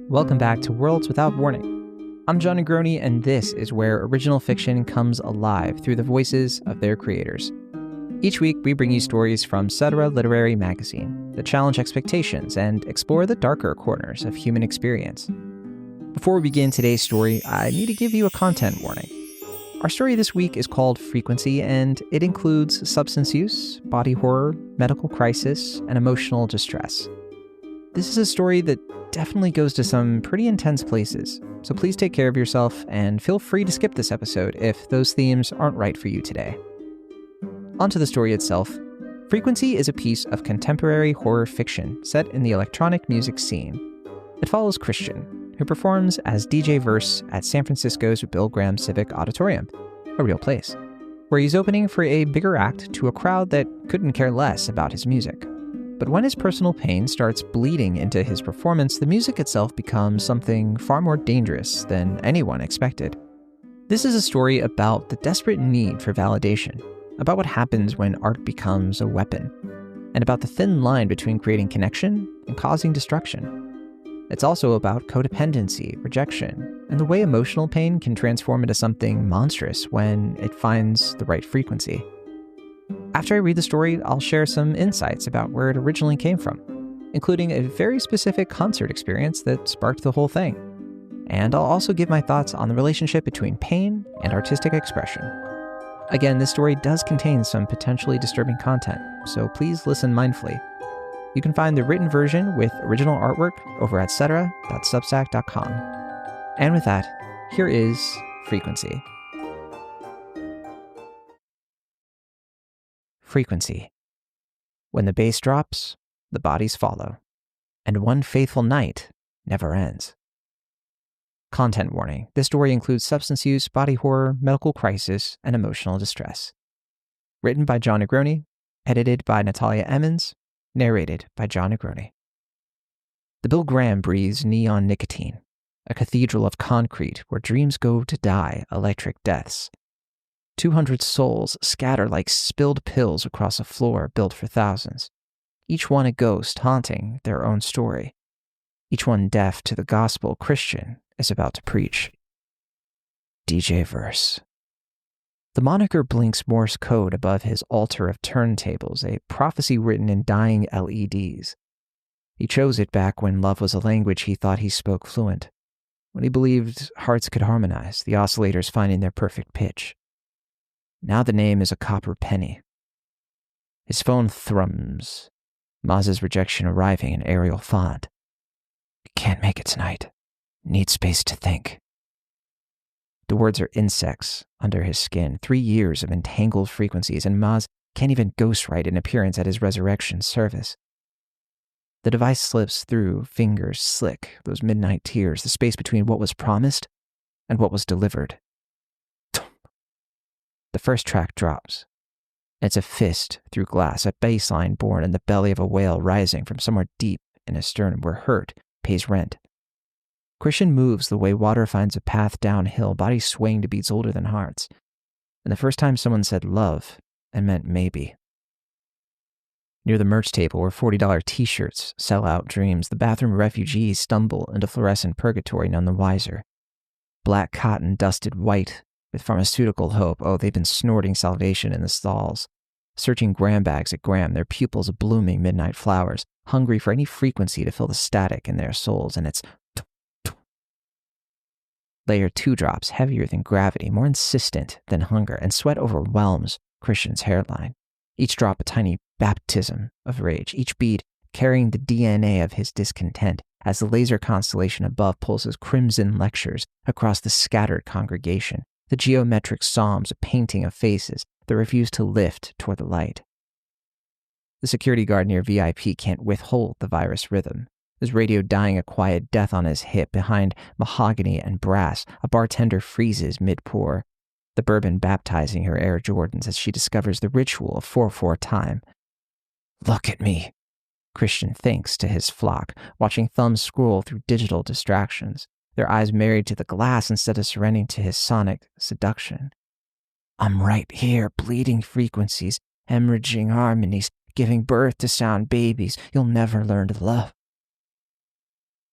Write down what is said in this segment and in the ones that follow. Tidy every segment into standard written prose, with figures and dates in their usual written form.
Welcome back to Worlds Without Warning. I'm Jon Negroni, and this is where original fiction comes alive through the voices of their creators. Each week, we bring you stories from Etc. Literary Magazine that challenge expectations and explore the darker corners of human experience. Before we begin today's story, I need to give you a content warning. Our story this week is called Frequency, and it includes substance use, body horror, medical crisis, and emotional distress. This is a story that definitely goes to some pretty intense places, so please take care of yourself and feel free to skip this episode if those themes aren't right for you today. On to the story itself. Frequency is a piece of contemporary horror fiction set in the electronic music scene. It follows Christian, who performs as DJ Verse at San Francisco's Bill Graham Civic Auditorium, a real place, where he's opening for a bigger act to a crowd that couldn't care less about his music. But when his personal pain starts bleeding into his performance, the music itself becomes something far more dangerous than anyone expected. This is a story about the desperate need for validation, about what happens when art becomes a weapon, and about the thin line between creating connection and causing destruction. It's also about codependency, rejection, and the way emotional pain can transform into something monstrous when it finds the right frequency. After I read the story, I'll share some insights about where it originally came from, including a very specific concert experience that sparked the whole thing. And I'll also give my thoughts on the relationship between pain and artistic expression. Again, this story does contain some potentially disturbing content, so please listen mindfully. You can find the written version with original artwork over at cetera.substack.com. And with that, here is Frequency. Frequency. When the bass drops, the bodies follow, and one faithful night never ends. Content warning. This story includes substance use, body horror, medical crisis, and emotional distress. Written by Jon Negroni, edited by Natalia Emmons, narrated by Jon Negroni. The Bill Graham breathes neon nicotine, a cathedral of concrete where dreams go to die electric deaths. 200 souls scatter like spilled pills across a floor built for thousands, each one a ghost haunting their own story, each one deaf to the gospel Christian is about to preach. DJ Verse. The moniker blinks Morse code above his altar of turntables, a prophecy written in dying LEDs. He chose it back when love was a language he thought he spoke fluent, when he believed hearts could harmonize, the oscillators finding their perfect pitch. Now the name is a copper penny. His phone thrums. Maz's rejection arriving in Arial font. Can't make it tonight. Need space to think. The words are insects under his skin. 3 years of entangled frequencies, and Maz can't even ghostwrite an appearance at his resurrection service. The device slips through, fingers slick, those midnight tears, the space between what was promised and what was delivered. The first track drops. It's a fist through glass, a bass line born in the belly of a whale rising from somewhere deep in his sternum where hurt pays rent. Christian moves the way water finds a path downhill, bodies swaying to beats older than hearts. And the first time someone said love and meant maybe. Near the merch table where $40 t-shirts sell out dreams, the bathroom refugees stumble into fluorescent purgatory none the wiser. Black cotton dusted white with pharmaceutical hope. Oh, they've been snorting salvation in the stalls, searching gram bags at gram, their pupils blooming midnight flowers, hungry for any frequency to fill the static in their souls, and it's Layer 2 drops, heavier than gravity, more insistent than hunger, and sweat overwhelms Christian's hairline. Each drop a tiny baptism of rage, each bead carrying the DNA of his discontent, as the laser constellation above pulses crimson lectures across the scattered congregation. The geometric psalms, a painting of faces that refuse to lift toward the light. The security guard near VIP can't withhold the virus rhythm. His radio dying a quiet death on his hip behind mahogany and brass. A bartender freezes mid-pour, the bourbon baptizing her Air Jordans as she discovers the ritual of 4/4 time. Look at me, Christian thinks to his flock, watching thumbs scroll through digital distractions, their eyes married to the glass instead of surrendering to his sonic seduction. I'm right here, bleeding frequencies, hemorrhaging harmonies, giving birth to sound babies you'll never learn to love.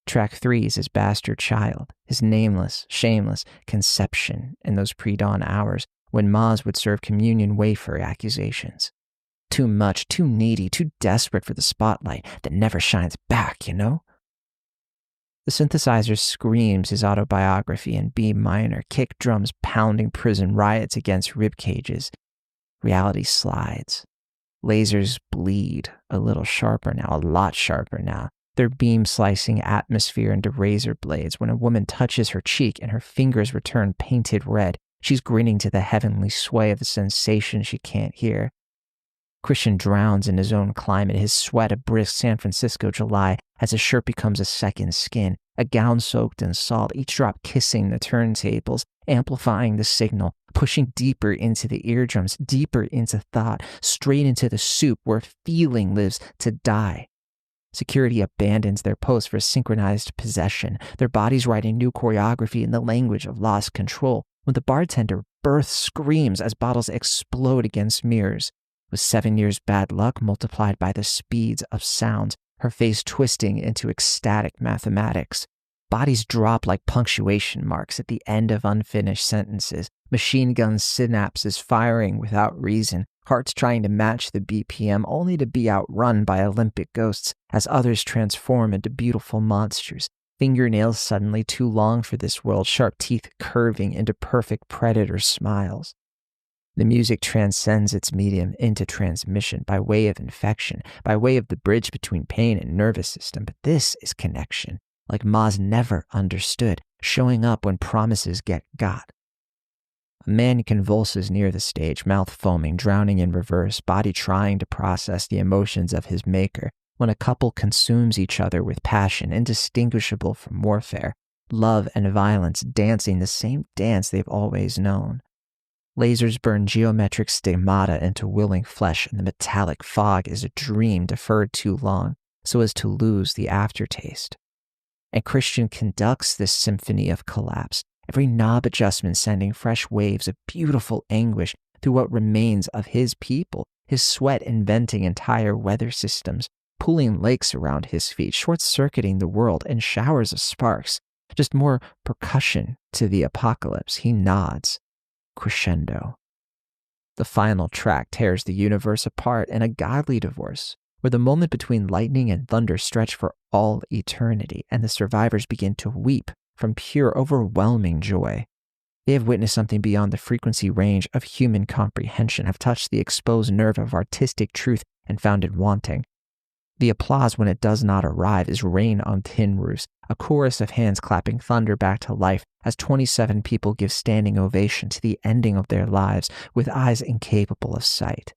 Track 3 is his bastard child, his nameless, shameless conception in those pre-dawn hours when Maz would serve communion wafer accusations. Too much, too needy, too desperate for the spotlight that never shines back, you know? The synthesizer screams his autobiography in B minor, kick drums pounding prison riots against rib cages. Reality slides. Lasers bleed, a little sharper now, a lot sharper now. Their beam slicing atmosphere into razor blades. When a woman touches her cheek and her fingers return painted red, she's grinning to the heavenly sway of the sensation she can't hear. Christian drowns in his own climate, his sweat a brisk San Francisco July as his shirt becomes a second skin, a gown soaked in salt, each drop kissing the turntables, amplifying the signal, pushing deeper into the eardrums, deeper into thought, straight into the soup where feeling lives to die. Security abandons their post for synchronized possession, their bodies writing new choreography in the language of lost control, when the bartender birth screams as bottles explode against mirrors. With 7 years' bad luck multiplied by the speeds of sounds, her face twisting into ecstatic mathematics. Bodies drop like punctuation marks at the end of unfinished sentences, machine gun synapses firing without reason, hearts trying to match the BPM only to be outrun by Olympic ghosts as others transform into beautiful monsters. Fingernails suddenly too long for this world, sharp teeth curving into perfect predator smiles. The music transcends its medium into transmission by way of infection, by way of the bridge between pain and nervous system. But this is connection, like Maz never understood, showing up when promises get got. A man convulses near the stage, mouth foaming, drowning in reverse, body trying to process the emotions of his maker, when a couple consumes each other with passion indistinguishable from warfare, love and violence dancing the same dance they've always known. Lasers burn geometric stigmata into willing flesh, and the metallic fog is a dream deferred too long, so as to lose the aftertaste. And Christian conducts this symphony of collapse, every knob adjustment sending fresh waves of beautiful anguish through what remains of his people, his sweat inventing entire weather systems, pooling lakes around his feet, short-circuiting the world in showers of sparks. Just more percussion to the apocalypse. He nods. Crescendo. The final track tears the universe apart in a godly divorce, where the moment between lightning and thunder stretch for all eternity, and the survivors begin to weep from pure, overwhelming joy. They have witnessed something beyond the frequency range of human comprehension, have touched the exposed nerve of artistic truth and found it wanting. The applause when it does not arrive is rain on tin roofs, a chorus of hands clapping thunder back to life as 27 people give standing ovation to the ending of their lives with eyes incapable of sight.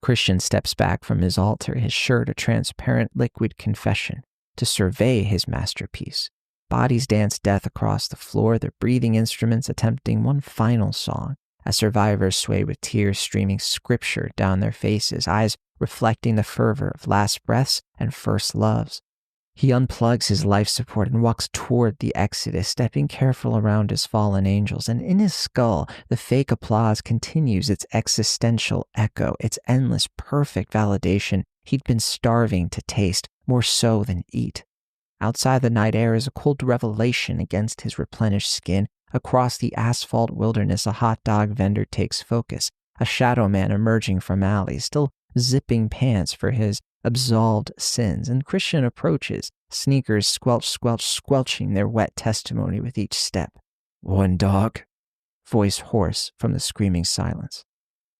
Christian steps back from his altar, his shirt a transparent liquid confession, to survey his masterpiece. Bodies dance death across the floor, their breathing instruments attempting one final song, as survivors sway with tears streaming scripture down their faces, eyes reflecting the fervor of last breaths and first loves. He unplugs his life support and walks toward the exodus, stepping careful around his fallen angels, and in his skull, the fake applause continues its existential echo, its endless, perfect validation he'd been starving to taste, more so than eat. Outside the night air is a cold revelation against his replenished skin. Across the asphalt wilderness, a hot dog vendor takes focus, a shadow man emerging from alleys, still zipping pants for his absolved sins, and Christian approaches, sneakers squelching their wet testimony with each step. "One dog," voice hoarse from the screaming silence.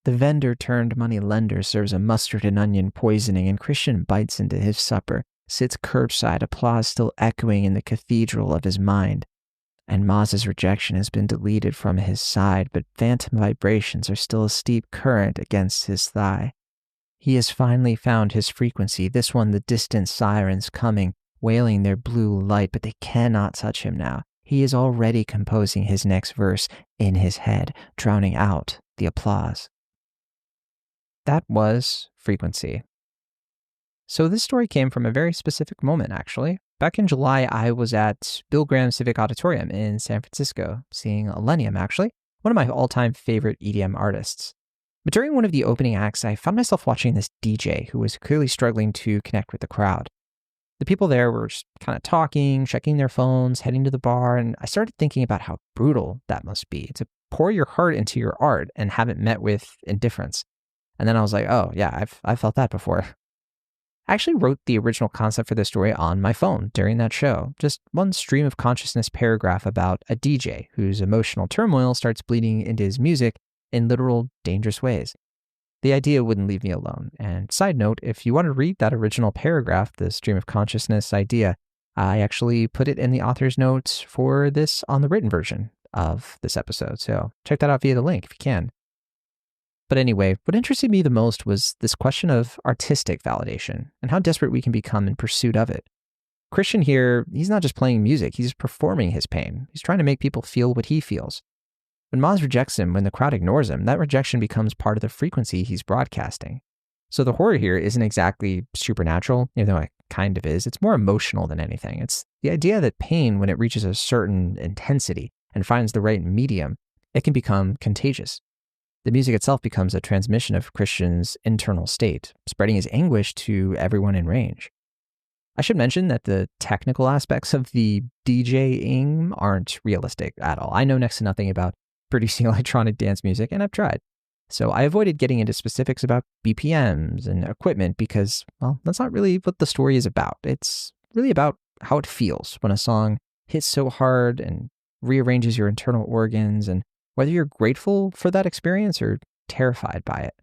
The vendor turned money lender serves a mustard and onion poisoning, and Christian bites into his supper, sits curbside, applause still echoing in the cathedral of his mind. And Maz's rejection has been deleted from his side, but phantom vibrations are still a steep current against his thigh. He has finally found his frequency, this one the distant sirens coming, wailing their blue light, but they cannot touch him now. He is already composing his next verse in his head, drowning out the applause. That was Frequency. So this story came from a very specific moment, actually. Back in July, I was at Bill Graham's Civic Auditorium in San Francisco, seeing Millennium, actually, one of my all-time favorite EDM artists. But during one of the opening acts, I found myself watching this DJ who was clearly struggling to connect with the crowd. The people there were just kind of talking, checking their phones, heading to the bar, and I started thinking about how brutal that must be to pour your heart into your art and have it met with indifference. And then I was like, oh yeah, I've felt that before. I actually wrote the original concept for this story on my phone during that show. Just one stream of consciousness paragraph about a DJ whose emotional turmoil starts bleeding into his music in literal dangerous ways. The idea wouldn't leave me alone. And side note, if you want to read that original paragraph, the stream of consciousness idea, I actually put it in the author's notes for this on the written version of this episode. So check that out via the link if you can. But anyway, what interested me the most was this question of artistic validation and how desperate we can become in pursuit of it. Christian here, he's not just playing music, he's performing his pain. He's trying to make people feel what he feels. When Maz rejects him, when the crowd ignores him, that rejection becomes part of the frequency he's broadcasting. So the horror here isn't exactly supernatural, even though it kind of is. It's more emotional than anything. It's the idea that pain, when it reaches a certain intensity and finds the right medium, it can become contagious. The music itself becomes a transmission of Christian's internal state, spreading his anguish to everyone in range. I should mention that the technical aspects of the DJing aren't realistic at all. I know next to nothing about producing electronic dance music, and I've tried. So I avoided getting into specifics about BPMs and equipment because, well, that's not really what the story is about. It's really about how it feels when a song hits so hard and rearranges your internal organs, and whether you're grateful for that experience or terrified by it.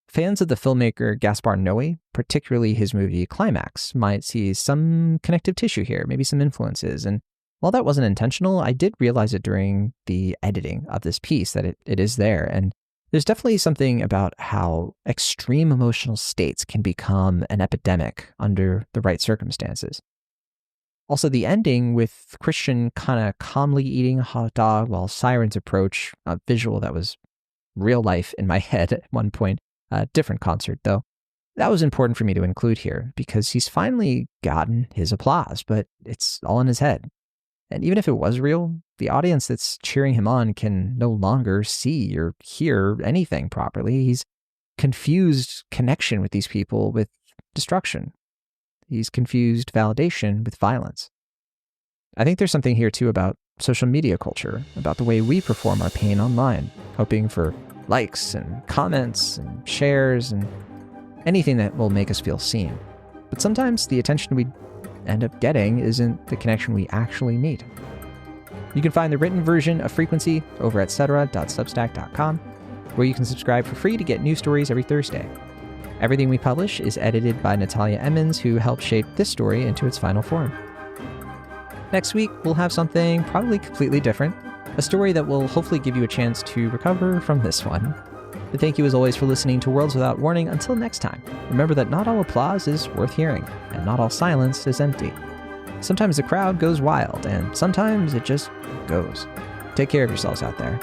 Fans of the filmmaker Gaspar Noé, particularly his movie Climax, might see some connective tissue here, maybe some influences. And while that wasn't intentional, I did realize it during the editing of this piece that it is there. And there's definitely something about how extreme emotional states can become an epidemic under the right circumstances. Also, the ending with Christian kind of calmly eating a hot dog while sirens approach, a visual that was real life in my head at one point, a different concert though. That was important for me to include here because he's finally gotten his applause, but it's all in his head. And even if it was real, the audience that's cheering him on can no longer see or hear anything properly. He's confused connection with these people with destruction. He's confused validation with violence. I think there's something here too about social media culture, about the way we perform our pain online, hoping for likes and comments and shares and anything that will make us feel seen. But sometimes the attention we end up getting isn't the connection we actually need. You can find the written version of Frequency over at cetera.substack.com, where you can subscribe for free to get new stories every Thursday. Everything we publish is edited by Natalia Emmons, who helped shape this story into its final form. Next week, we'll have something probably completely different, a story that will hopefully give you a chance to recover from this one. But thank you as always for listening to Worlds Without Warning. Until next time, remember that not all applause is worth hearing, and not all silence is empty. Sometimes the crowd goes wild, and sometimes it just goes. Take care of yourselves out there.